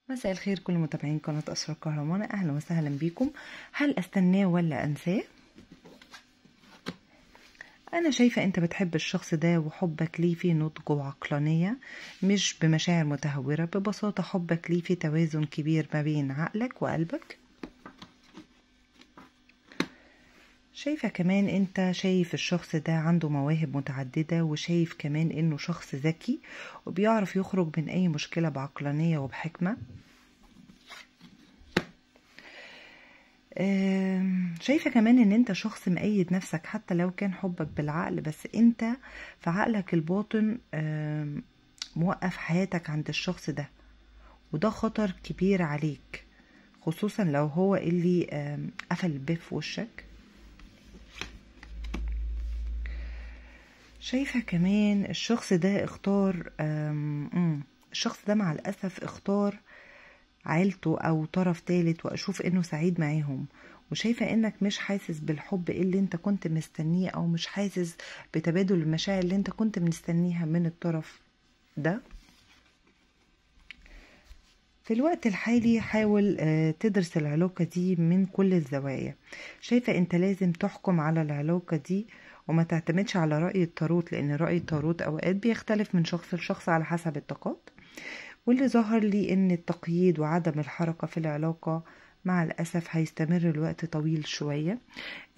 مساء الخير كل متابعين قناة أسرار كهرمانة، أهلا وسهلا بيكم. هل أستناه ولا أنساه؟ أنا شايفة أنت بتحب الشخص ده وحبك ليه فيه نضج وعقلانية، مش بمشاعر متهورة. ببساطة حبك ليه فيه توازن كبير ما بين عقلك وقلبك. شايفة كمان أنت شايف الشخص ده عنده مواهب متعددة، وشايف كمان أنه شخص ذكي وبيعرف يخرج من أي مشكلة بعقلانية وبحكمة. شايفة كمان ان انت شخص مؤيد نفسك حتى لو كان حبك بالعقل، بس انت في عقلك الباطن موقف حياتك عند الشخص ده، وده خطر كبير عليك، خصوصا لو هو اللي قفل الباب في وشك. شايفة كمان الشخص ده اختار الشخص ده مع الأسف اختار عيلته او طرف تالت، واشوف انه سعيد معاهم. وشايفة انك مش حاسس بالحب اللي انت كنت مستنيه، او مش حاسس بتبادل المشاعر اللي انت كنت مستنيها من الطرف ده. في الوقت الحالي حاول تدرس العلاقة دي من كل الزوايا. شايفة انت لازم تحكم على العلاقة دي وما تعتمدش على رأي التاروت، لان رأي التاروت اوقات بيختلف من شخص لشخص على حسب الطاقات. واللي ظهر لي ان التقييد وعدم الحركة في العلاقة مع الأسف هيستمر الوقت طويل شوية.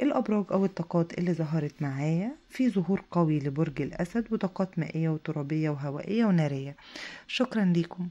الأبراج أو الطاقات اللي ظهرت معايا في ظهور قوي لبرج الأسد، وطاقات مائية وترابية وهوائية ونارية. شكرا لكم.